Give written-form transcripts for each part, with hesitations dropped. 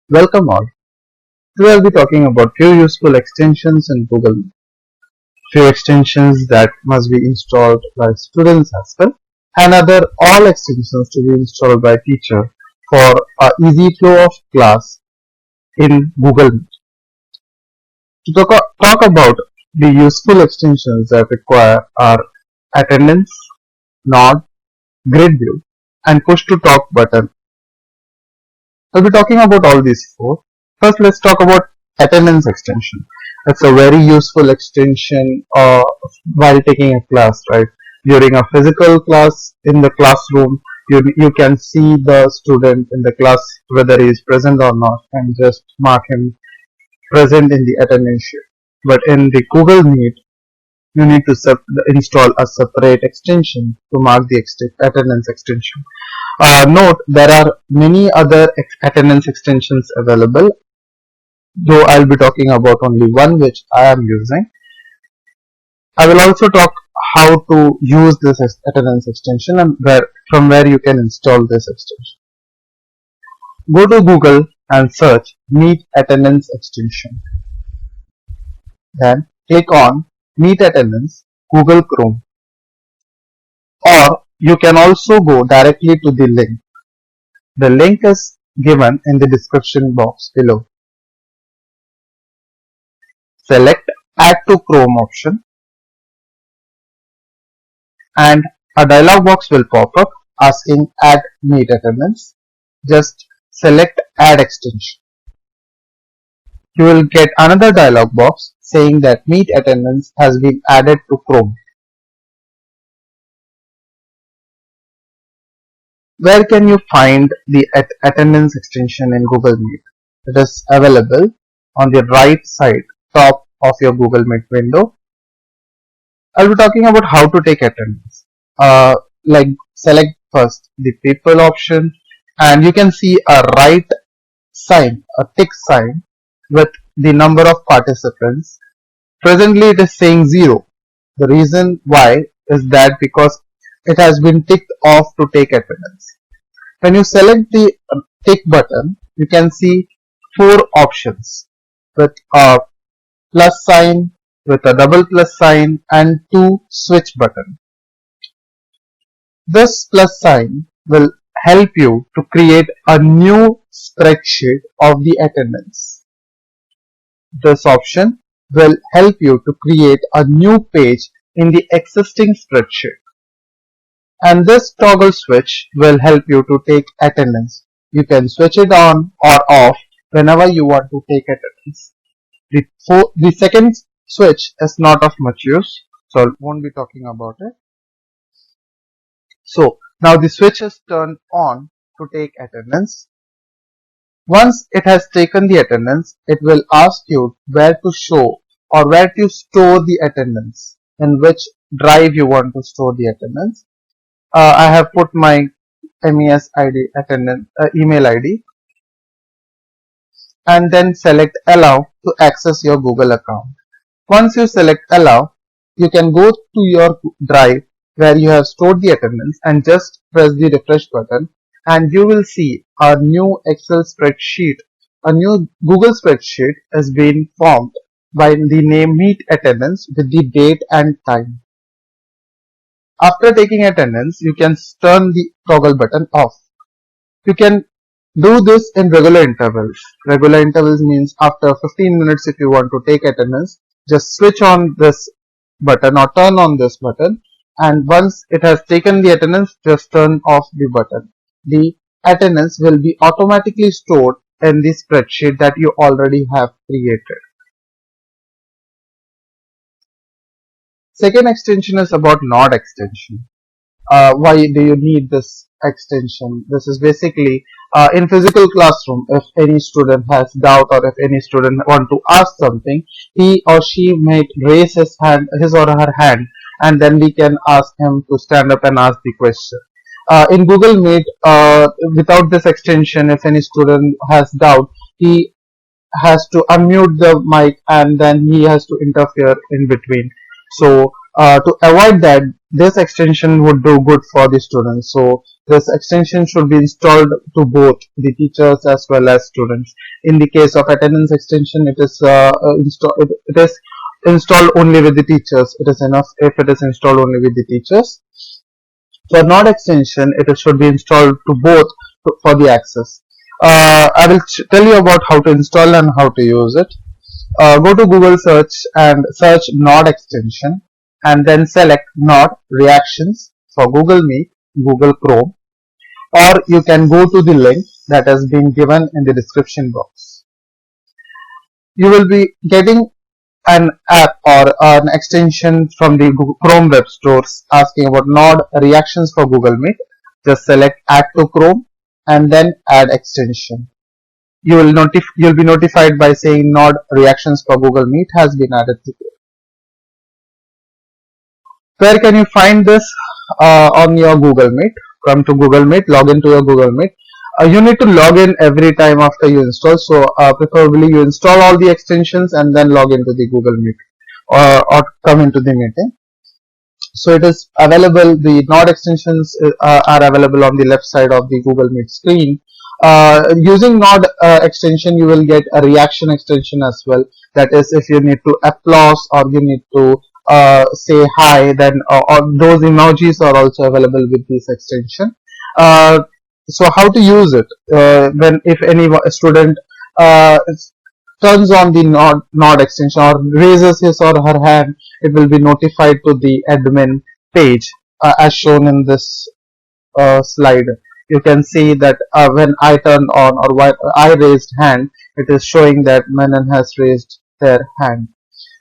Welcome all. Today I'll be talking about few useful extensions in Google Meet. Few extensions that must be installed by students as well, and other all extensions to be installed by teacher for a easy flow of class in Google Meet. To talk about the useful extensions that require are attendance, nod, grid view, and push to talk button. I'll be talking about all these four. First, let's talk about attendance extension. It's a very useful extension while taking a class, right? During a physical class in the classroom, you can see the student in the class whether he is present or not and just mark him present in the attendance sheet. But in the Google Meet, you need to install a separate extension to mark the attendance extension. Note, there are many other attendance extensions available, though I'll be talking about only one which I am using. I will also talk how to use this attendance extension and from where you can install this extension. Go to Google and search Meet Attendance Extension. Then click on Meet Attendance Google Chrome. Or you can also go directly to the link. The link is given in the description box below. Select Add to Chrome option and a dialog box will pop up asking Add Meet Attendance. Just select Add Extension. You will get another dialog box saying that Meet Attendance has been added to Chrome. Where can you find the attendance extension in Google Meet? It is available on the right side top of your Google Meet window. I'll be talking about how to take attendance. Like select first the people option and you can see a right sign, a tick sign with the number of participants. Presently it is saying 0. The reason why is that because it has been ticked off to take attendance. When you select the tick button, you can see 4 options with a plus sign, with a double plus sign and 2 switch button. This plus sign will help you to create a new spreadsheet of the attendance. This option will help you to create a new page in the existing spreadsheet. And this toggle switch will help you to take attendance. You can switch it on or off whenever you want to take attendance. The second switch is not of much use, so I won't be talking about it. So now the switch is turned on to take attendance. Once it has taken the attendance, it will ask you where to show or where to store the attendance, in which drive you want to store the attendance. I have put my MES ID attendance email ID and then select allow to access your Google account. Once you select allow, you can go to your drive where you have stored the attendance and just press the refresh button and you will see a new Excel spreadsheet, a new Google spreadsheet has been formed by the name Meet Attendance with the date and time. After taking attendance, you can turn the toggle button off. You can do this in regular intervals. Regular intervals means after 15 minutes if you want to take attendance, just switch on this button or turn on this button and once it has taken the attendance, just turn off the button. The attendance will be automatically stored in the spreadsheet that you already have created. Second extension is about nod extension. Why do you need this extension? This is basically in physical classroom, if any student has doubt or if any student want to ask something, he or she may raise his or her hand and then we can ask him to stand up and ask the question. In Google Meet, without this extension, if any student has doubt, he has to unmute the mic and then he has to interfere in between. So to avoid that, this extension would do good for the students. So This extension should be installed to both the teachers as well as students. In the case of attendance extension, it is installed only with the teachers. It is enough if it is installed only with the teachers. For node extension, it should be installed to both for the access. I will tell you about how to install and how to use it. Go to Google search and search node extension, and then select node reactions for Google Meet, Google Chrome, or you can go to the link that has been given in the description box. You will be getting an app or an extension from the Google Chrome web stores asking about node reactions for Google Meet. Just select add to Chrome and then add extension. You'll be notified by saying node reactions for Google Meet has been added to you. Where can you find this? On your Google Meet. Come to Google Meet, log into your Google Meet. You need to log in every time after you install, so preferably you install all the extensions and then log into the Google Meet or come into the meeting. So it is available, the node extensions are available on the left side of the Google Meet screen. Using node extension, you will get a reaction extension as well. That is, if you need to applause or you need to say hi, then those emojis are also available with this extension. So how to use it? If any student turns on the node extension or raises his or her hand, it will be notified to the admin page as shown in this slide. You can see that when I turn on or when I raised hand, it is showing that Menon has raised their hand.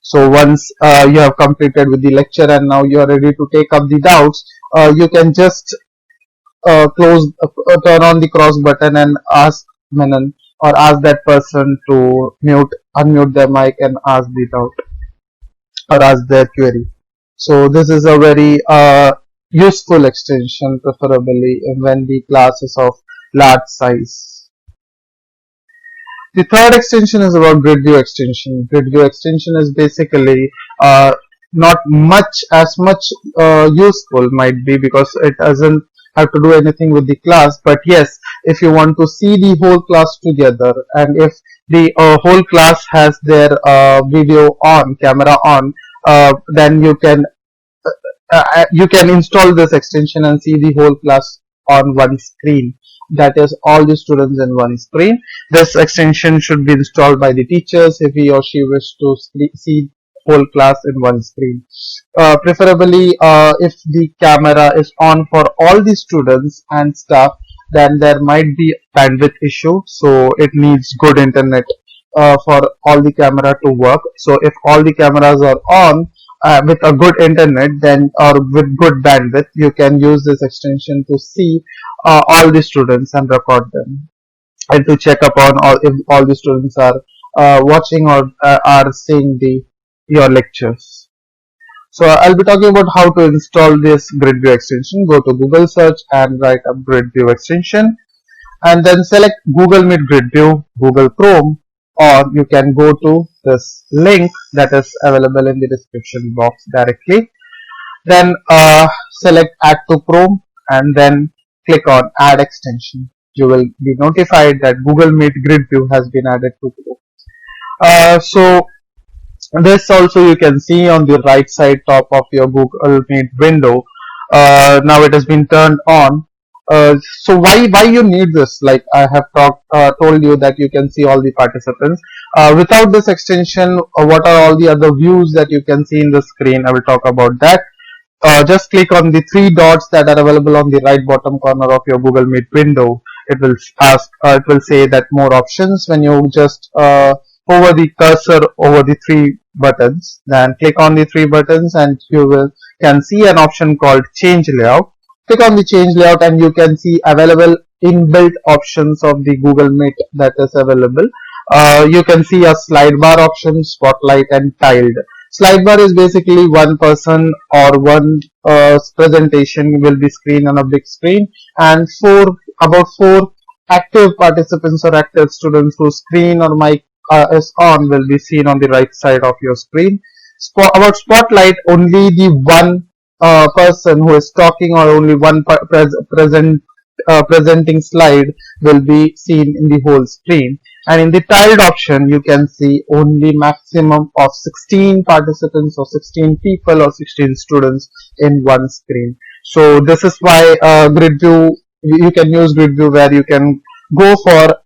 So once you have completed with the lecture and now you are ready to take up the doubts, you can just turn on the cross button and ask Menon or ask that person to unmute their mic and ask the doubt or ask their query. So this is a very useful extension, preferably when the class is of large size. The third extension is about grid view extension. Grid view extension is basically not as much useful might be because it doesn't have to do anything with the class, but yes, if you want to see the whole class together and if the whole class has their camera on, then you can install this extension and see the whole class on one screen. That is all the students in one screen. This extension should be installed by the teachers if he or she wish to see whole class in one screen. Preferably if the camera is on for all the students and staff, then there might be bandwidth issue, so it needs good internet for all the camera to work. So if all the cameras are on with a good internet then or with good bandwidth, you can use this extension to see all the students and record them and to check upon if all the students are watching or are seeing your lectures. So I'll be talking about how to install this grid view extension. Go to Google search and write up grid view extension and then select Google Meet Grid View, Google Chrome, or you can go to this link that is available in the description box directly. Then select add to Chrome and then click on add extension. You will be notified that Google Meet Grid View has been added to Chrome. So this also you can see on the right side top of your Google Meet window. Now it has been turned on. So why you need this? Like I have told you that you can see all the participants. Without this extension, what are all the other views that you can see in the screen? I will talk about that. Just click on the three dots that are available on the right bottom corner of your Google Meet window. It will it will say that more options. When you just hover the cursor over the three buttons, then click on the three buttons and you can see an option called change layout. Click on the change layout and you can see available inbuilt options of the Google Meet that is available. You can see a slide bar option, spotlight and tiled. Slide bar is basically one person or one presentation will be screened on a big screen, and about four active participants or active students whose screen or mic is on will be seen on the right side of your screen. About spotlight, only the one person who is talking or only one present presenting slide will be seen in the whole screen. And in the tiled option, you can see only maximum of 16 participants or 16 people or 16 students in one screen. So this is why grid view, you can use grid view where you can go for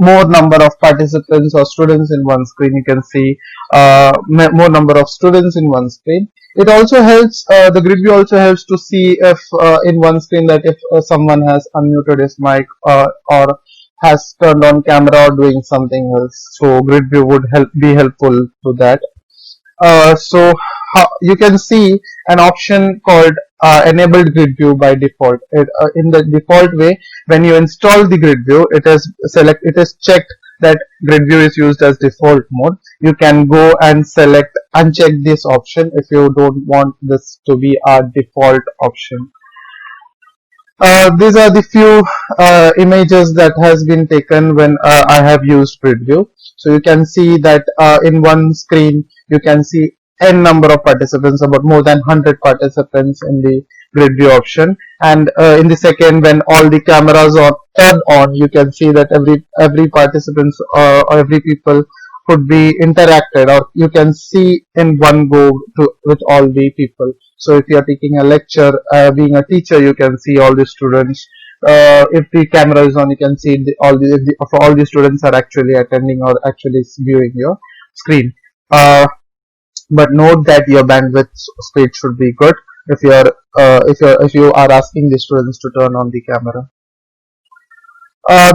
more number of participants or students in one screen. You can see more number of students in one screen. It also helps, the grid view also helps to see if in one screen that if someone has unmuted his mic or has turned on camera or doing something else. So grid view would be helpful to that. So you can see an option called enabled grid view by default. In the default way, when you install the grid view, it is checked that grid view is used as default mode. You can go and uncheck this option if you don't want this to be a default option. These are the few images that has been taken when I have used grid view. So you can see that in one screen you can see n number of participants, about more than 100 participants in the grid view option. And in the second, when all the cameras are turned on, you can see that every participants or every people could be interacted, or you can see in one go with all the people. So if you are taking a lecture, being a teacher, you can see all the students. If the camera is on, you can see all the students are actually attending or actually viewing your screen. But note that your bandwidth speed should be good if you are asking the students to turn on the camera.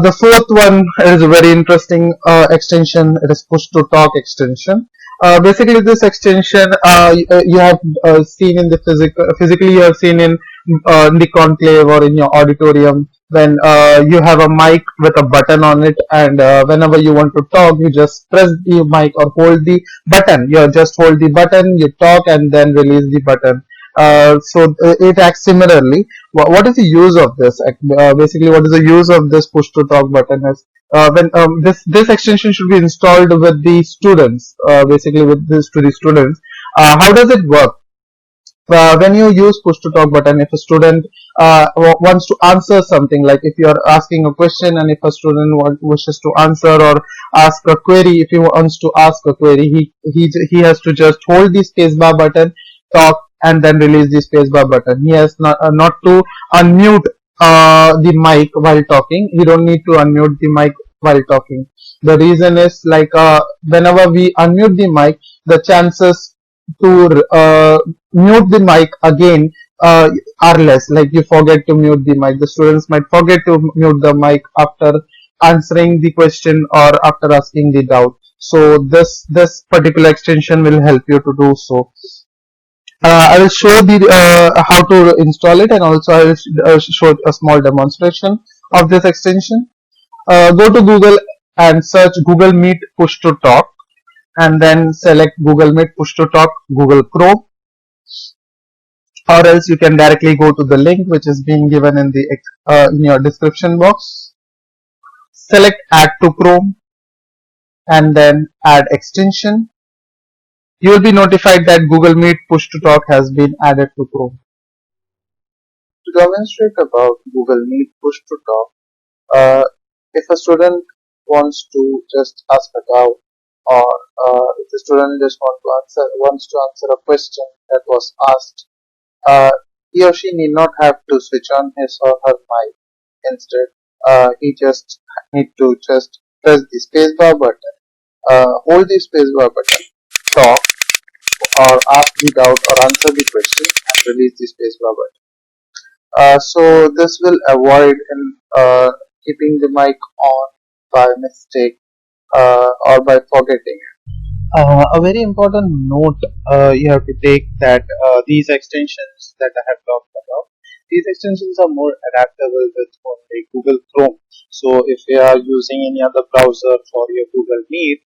The fourth one is a very interesting extension. It is PushtoTalk Extension. Basically, this extension you have seen in the physically you have seen in the conclave or in your auditorium, when you have a mic with a button on it, and whenever you want to talk, you just press the mic or hold the button. You just hold the button, you talk, and then release the button. So it acts similarly. What is the use of this? Basically, what is the use of this push to talk button? Is when this extension should be installed with the students. Basically, with this to the students. How does it work? When you use push to talk button, if a student wants to answer something, like if you are asking a question and if a student wishes to answer or ask a query, if he wants to ask a query, he has to just hold the spacebar button, talk, and then release the spacebar button. He has not to unmute the mic while talking. We don't need to unmute the mic while talking. The reason is, like, whenever we unmute the mic, the chances to mute the mic again are less. Like, you forget to mute the mic. The students might forget to mute the mic after answering the question or after asking the doubt. So this particular extension will help you to do so. I will show the how to install it, and also I will show a small demonstration of this extension. Go to Google and search Google Meet Push to Talk, and then select Google Meet Push to Talk Google Chrome, or else you can directly go to the link which is being given in the in your description box. Select Add to Chrome, and then Add Extension. You will be notified that Google Meet Push to Talk has been added to Chrome. To demonstrate about Google Meet Push to Talk, if a student wants to just ask a doubt, or if the student just wants to answer a question that was asked, he or she need not have to switch on his or her mic. Instead, he just need to just press the spacebar button, hold the spacebar button, talk, or ask the doubt or answer the question, and release the spacebar button. So this will avoid in keeping the mic on by mistake or by forgetting. A very important note you have to take that these extensions that I have talked about, these extensions are more adaptable with only Google Chrome. So if you are using any other browser for your Google Meet,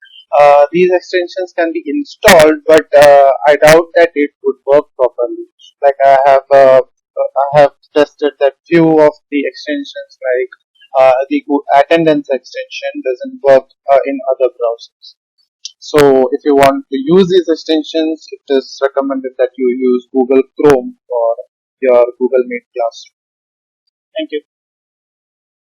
these extensions can be installed, but I doubt that it would work properly. Like I have tested that few of the extensions, like the attendance extension, doesn't work in other browsers. So if you want to use these extensions, it is recommended that you use Google Chrome for your Google Meet classroom. Thank you.